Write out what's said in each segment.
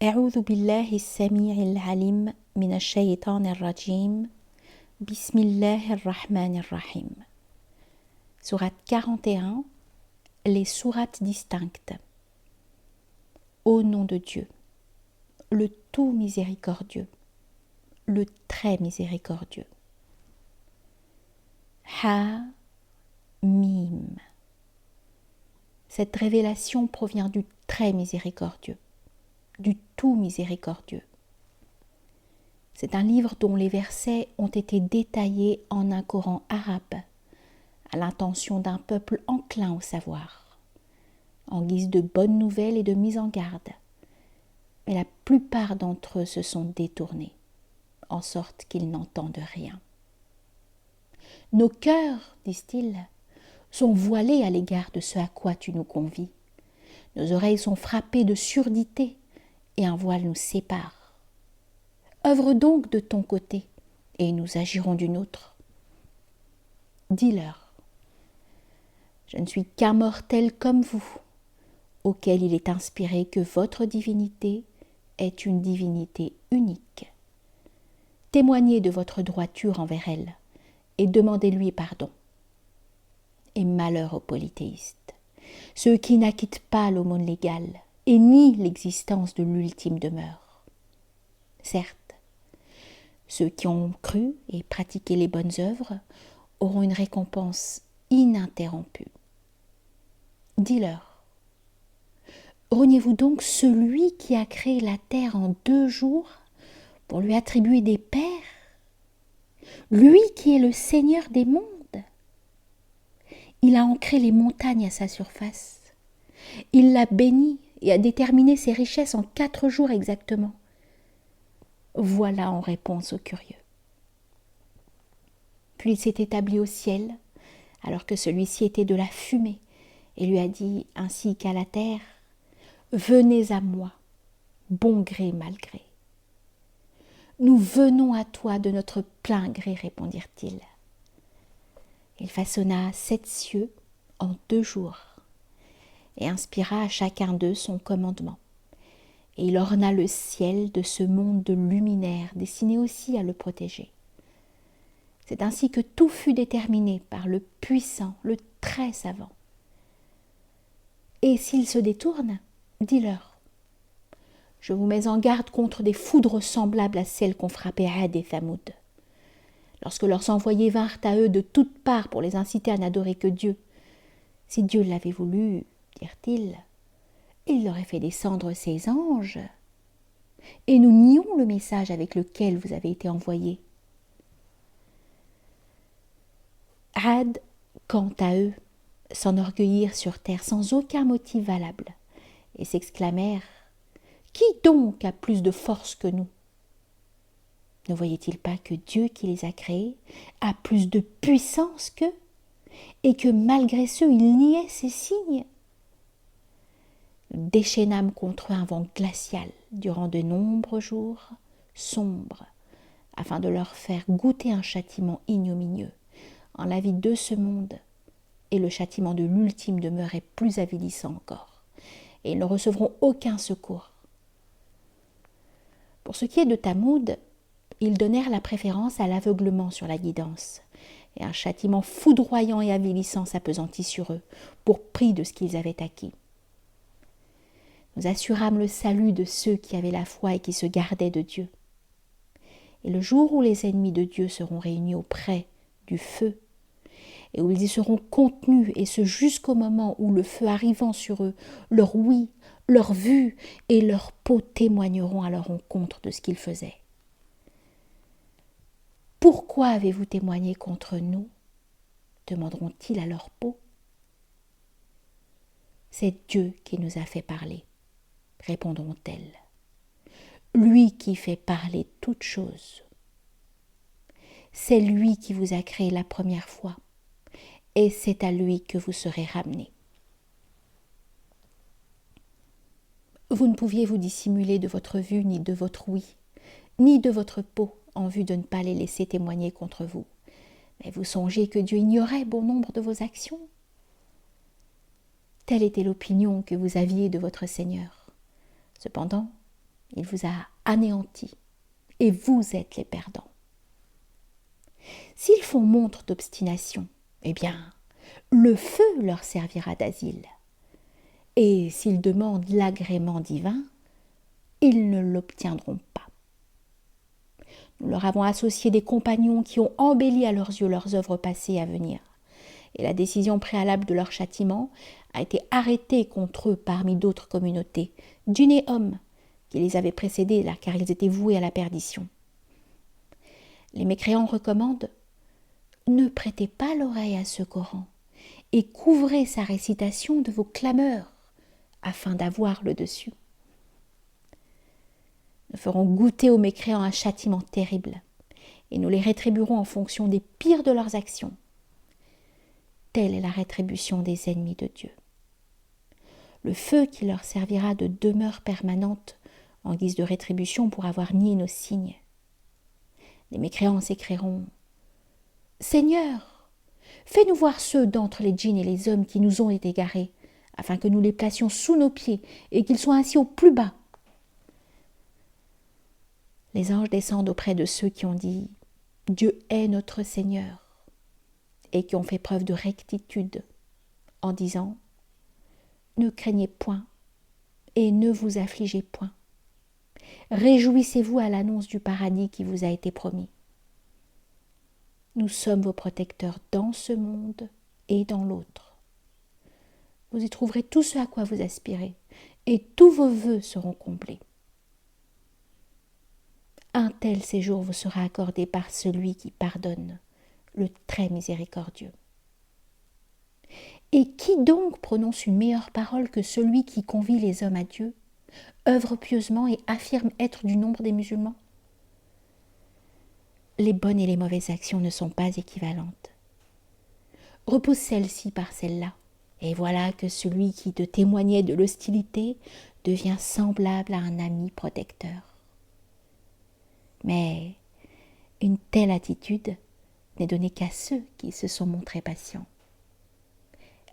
أعوذ بالله السميع العليم من الشيطان الرجيم بسم الله الرحمن الرحيم. Sourate 41, les sourates distinctes. Au nom de Dieu, le tout miséricordieux, le très miséricordieux. Ha-mim. Cette révélation provient du très miséricordieux, du tout miséricordieux. C'est un livre dont les versets ont été détaillés en un Coran arabe, à l'intention d'un peuple enclin au savoir, en guise de bonnes nouvelles et de mise en garde. Mais la plupart d'entre eux se sont détournés, en sorte qu'ils n'entendent rien. Nos cœurs, disent-ils, sont voilés à l'égard de ce à quoi tu nous convies. Nos oreilles sont frappées de surdité et un voile nous sépare. Œuvre donc de ton côté, et nous agirons du nôtre. Dis-leur, je ne suis qu'un mortel comme vous, auquel il est inspiré que votre divinité est une divinité unique. Témoignez de votre droiture envers elle, et demandez-lui pardon. Et malheur aux polythéistes, ceux qui n'acquittent pas l'aumône légale, et nient l'existence de l'ultime demeure. Certes, ceux qui ont cru et pratiqué les bonnes œuvres auront une récompense ininterrompue. Dis-leur, reniez-vous donc celui qui a créé la terre en 2 jours pour lui attribuer des pairs, lui qui est le Seigneur des mondes? Il a ancré les montagnes à sa surface. Il l'a béni et a déterminé ses richesses en 4 jours exactement. Voilà en réponse aux curieux. Puis il s'est établi au ciel, alors que celui-ci était de la fumée, et lui a dit ainsi qu'à la terre, « Venez à moi, bon gré mal gré. » « Nous venons à toi de notre plein gré, répondirent-ils. Il façonna 7 cieux en 2 jours, et inspira à chacun d'eux son commandement. Et il orna le ciel de ce monde de luminaires destiné aussi à le protéger. C'est ainsi que tout fut déterminé par le puissant, le très savant. Et s'ils se détournent, dis-leur, je vous mets en garde contre des foudres semblables à celles qu'ont frappé Ad et Thamoud. Lorsque leurs envoyés vinrent à eux de toutes parts pour les inciter à n'adorer que Dieu, si Dieu l'avait voulu, dirent-ils, il aurait fait descendre ses anges. Et nous nions le message avec lequel vous avez été envoyés. Ad, quant à eux, s'enorgueillirent sur terre sans aucun motif valable et s'exclamèrent « Qui donc a plus de force que nous ?» Ne voyait-il pas que Dieu qui les a créés a plus de puissance qu'eux et que malgré ce, il niait ces signes? Nous déchaînâmes contre eux un vent glacial durant de nombreux jours sombres, afin de leur faire goûter un châtiment ignominieux en la vie de ce monde, et le châtiment de l'ultime demeure est plus avilissant encore, et ils ne recevront aucun secours. Pour ce qui est de Thamoud, ils donnèrent la préférence à l'aveuglement sur la guidance, et un châtiment foudroyant et avilissant s'appesantit sur eux, pour prix de ce qu'ils avaient acquis. Nous assurâmes le salut de ceux qui avaient la foi et qui se gardaient de Dieu. Et le jour où les ennemis de Dieu seront réunis auprès du feu, et où ils y seront contenus, et ce jusqu'au moment où le feu arrivant sur eux, leur ouïe, leur vue et leur peau témoigneront à leur rencontre de ce qu'ils faisaient. « Pourquoi avez-vous témoigné contre nous ?» demanderont-ils à leur peau. « C'est Dieu qui nous a fait parler, » répondront-elles. « Lui qui fait parler toutes choses. C'est lui qui vous a créé la première fois, et c'est à lui que vous serez ramenés. » Vous ne pouviez vous dissimuler de votre vue, ni de votre ouïe, ni de votre peau, en vue de ne pas les laisser témoigner contre vous. Mais vous songez que Dieu ignorait bon nombre de vos actions. Telle était l'opinion que vous aviez de votre Seigneur. Cependant, Il vous a anéantis et vous êtes les perdants. S'ils font montre d'obstination, eh bien, le feu leur servira d'asile. Et s'ils demandent l'agrément divin, ils ne l'obtiendront pas. Nous leur avons associé des compagnons qui ont embelli à leurs yeux leurs œuvres passées et à venir. Et la décision préalable de leur châtiment a été arrêtée contre eux parmi d'autres communautés, djinns et hommes, qui les avaient précédés là, car ils étaient voués à la perdition. Les mécréants recommandent « Ne prêtez pas l'oreille à ce Coran et couvrez sa récitation de vos clameurs afin d'avoir le dessus. » Nous ferons goûter aux mécréants un châtiment terrible et nous les rétribuerons en fonction des pires de leurs actions. Telle est la rétribution des ennemis de Dieu. Le feu qui leur servira de demeure permanente en guise de rétribution pour avoir nié nos signes. Les mécréants s'écrieront « Seigneur, fais-nous voir ceux d'entre les djinns et les hommes qui nous ont égarés, afin que nous les placions sous nos pieds et qu'ils soient ainsi au plus bas. » Les anges descendent auprès de ceux qui ont dit « Dieu est notre Seigneur » et qui ont fait preuve de rectitude en disant « Ne craignez point et ne vous affligez point. Réjouissez-vous à l'annonce du paradis qui vous a été promis. Nous sommes vos protecteurs dans ce monde et dans l'autre. Vous y trouverez tout ce à quoi vous aspirez et tous vos vœux seront comblés. Un tel séjour vous sera accordé par celui qui pardonne, le très miséricordieux. Et qui donc prononce une meilleure parole que celui qui convie les hommes à Dieu, œuvre pieusement et affirme être du nombre des musulmans? Les bonnes et les mauvaises actions ne sont pas équivalentes. Repousse celle-ci par celle-là, et voilà que celui qui te témoignait de l'hostilité devient semblable à un ami protecteur. Mais une telle attitude n'est donnée qu'à ceux qui se sont montrés patients.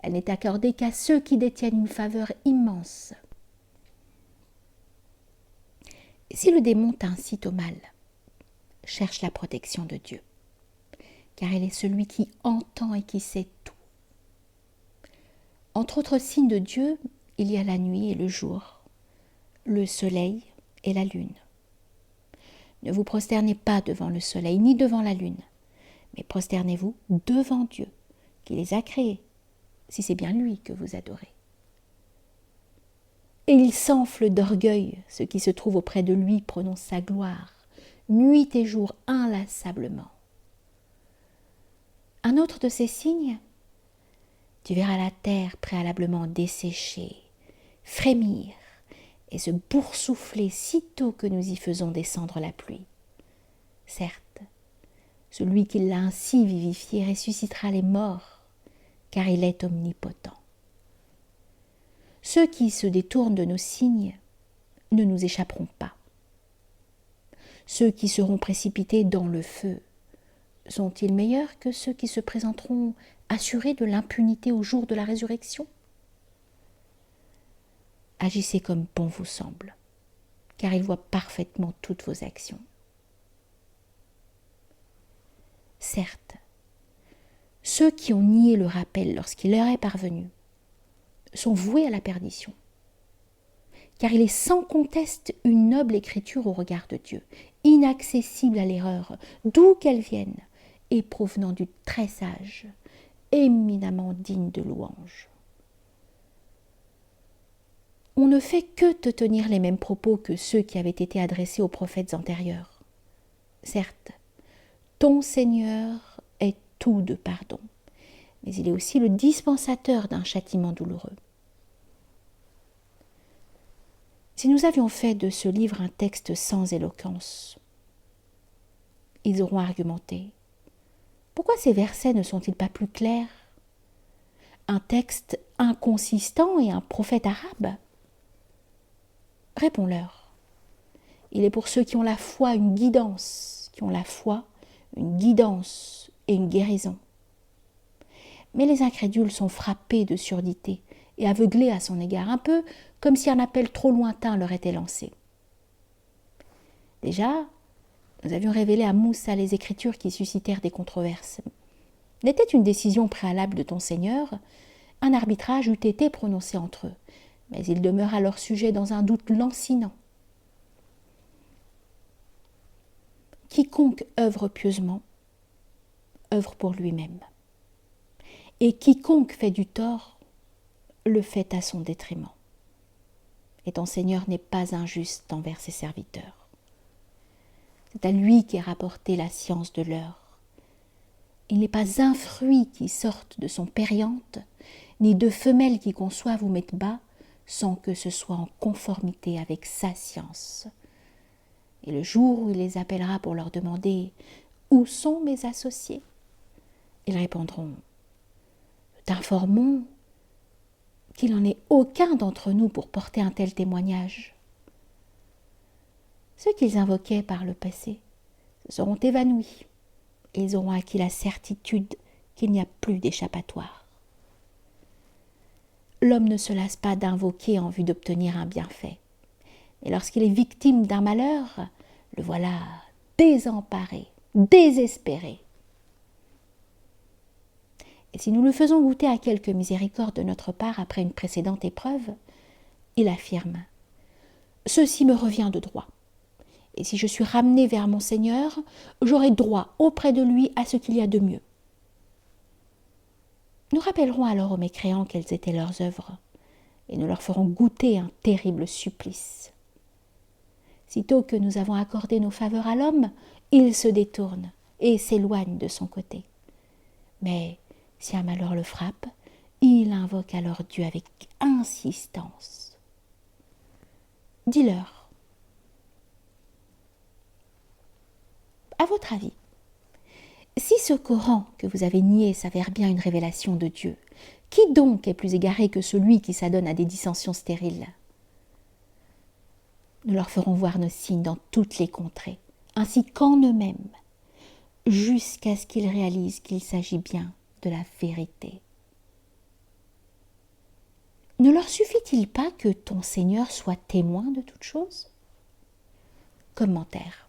Elle n'est accordée qu'à ceux qui détiennent une faveur immense. Si le démon t'incite au mal, cherche la protection de Dieu, car il est celui qui entend et qui sait tout. Entre autres signes de Dieu, il y a la nuit et le jour, le soleil et la lune. Ne vous prosternez pas devant le soleil ni devant la lune, mais prosternez-vous devant Dieu, qui les a créés, si c'est bien lui que vous adorez. Et il s'enfle d'orgueil, ceux qui se trouvent auprès de lui prononcent sa gloire, nuit et jour inlassablement. Un autre de ces signes, tu verras la terre préalablement desséchée, frémir et se boursoufler sitôt que nous y faisons descendre la pluie. Certes, celui qui l'a ainsi vivifié ressuscitera les morts, car il est omnipotent. Ceux qui se détournent de nos signes ne nous échapperont pas. Ceux qui seront précipités dans le feu sont-ils meilleurs que ceux qui se présenteront assurés de l'impunité au jour de la résurrection? Agissez comme bon vous semble, car il voit parfaitement toutes vos actions. Certes, ceux qui ont nié le rappel lorsqu'il leur est parvenu sont voués à la perdition, car il est sans conteste une noble écriture au regard de Dieu, inaccessible à l'erreur, d'où qu'elle vienne, et provenant du très sage, éminemment digne de louange. On ne fait que te tenir les mêmes propos que ceux qui avaient été adressés aux prophètes antérieurs. Certes, ton Seigneur est tout de pardon, mais il est aussi le dispensateur d'un châtiment douloureux. Si nous avions fait de ce livre un texte sans éloquence, ils auront argumenté. Pourquoi ces versets ne sont-ils pas plus clairs? Un texte inconsistant et un prophète arabe? Réponds-leur. Il est pour ceux qui ont la foi une guidance, et une guérison. Mais les incrédules sont frappés de surdité et aveuglés à son égard, un peu comme si un appel trop lointain leur était lancé. Déjà, nous avions révélé à Moussa les Écritures qui suscitèrent des controverses. N'était une décision préalable de ton Seigneur, un arbitrage eût été prononcé entre eux, mais ils demeurent à leur sujet dans un doute lancinant. Quiconque œuvre pieusement, œuvre pour lui-même. Et quiconque fait du tort, le fait à son détriment. Et ton Seigneur n'est pas injuste envers ses serviteurs. C'est à lui qu'est rapportée la science de l'heure. Il n'est pas un fruit qui sorte de son périanthe, ni de femelle qui conçoive ou mette bas, sans que ce soit en conformité avec sa science. Et le jour où il les appellera pour leur demander « Où sont mes associés ?» ils répondront « T'informons qu'il n'en est aucun d'entre nous pour porter un tel témoignage. » Ceux qu'ils invoquaient par le passé se seront évanouis. Ils auront acquis la certitude qu'il n'y a plus d'échappatoire. L'homme ne se lasse pas d'invoquer en vue d'obtenir un bienfait. Et lorsqu'il est victime d'un malheur, le voilà désemparé, désespéré. Et si nous le faisons goûter à quelque miséricorde de notre part après une précédente épreuve, il affirme « Ceci me revient de droit. Et si je suis ramené vers mon Seigneur, j'aurai droit auprès de lui à ce qu'il y a de mieux. » Nous rappellerons alors aux mécréants quelles étaient leurs œuvres, et nous leur ferons goûter un terrible supplice. Sitôt que nous avons accordé nos faveurs à l'homme, il se détourne et s'éloigne de son côté. Mais si un malheur le frappe, il invoque alors Dieu avec insistance. Dis-leur, à votre avis, si ce Coran que vous avez nié s'avère bien une révélation de Dieu, qui donc est plus égaré que celui qui s'adonne à des dissensions stériles ? Nous leur ferons voir nos signes dans toutes les contrées, ainsi qu'en eux-mêmes, jusqu'à ce qu'ils réalisent qu'il s'agit bien de la vérité. Ne leur suffit-il pas que ton Seigneur soit témoin de toutes choses ? Commentaire.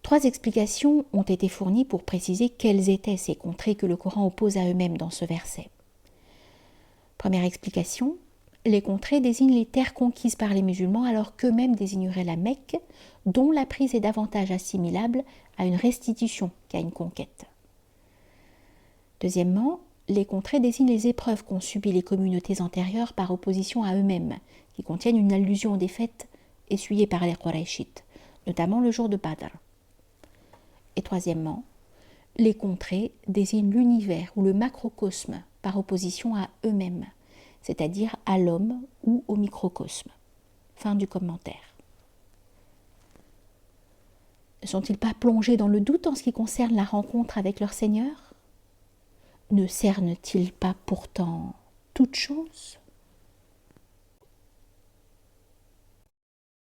3 explications ont été fournies pour préciser quelles étaient ces contrées que le Coran oppose à eux-mêmes dans ce verset. Première explication, les contrées désignent les terres conquises par les musulmans alors qu'eux-mêmes désigneraient la Mecque, dont la prise est davantage assimilable à une restitution qu'à une conquête. Deuxièmement, les contrées désignent les épreuves qu'ont subies les communautés antérieures par opposition à eux-mêmes, qui contiennent une allusion aux défaites essuyées par les Qurayshites, notamment le jour de Badr. Et troisièmement, les contrées désignent l'univers ou le macrocosme par opposition à eux-mêmes, c'est-à-dire à l'homme ou au microcosme. Fin du commentaire. Ne sont-ils pas plongés dans le doute en ce qui concerne la rencontre avec leur Seigneur ? Ne cernent-ils pas pourtant toutes choses ?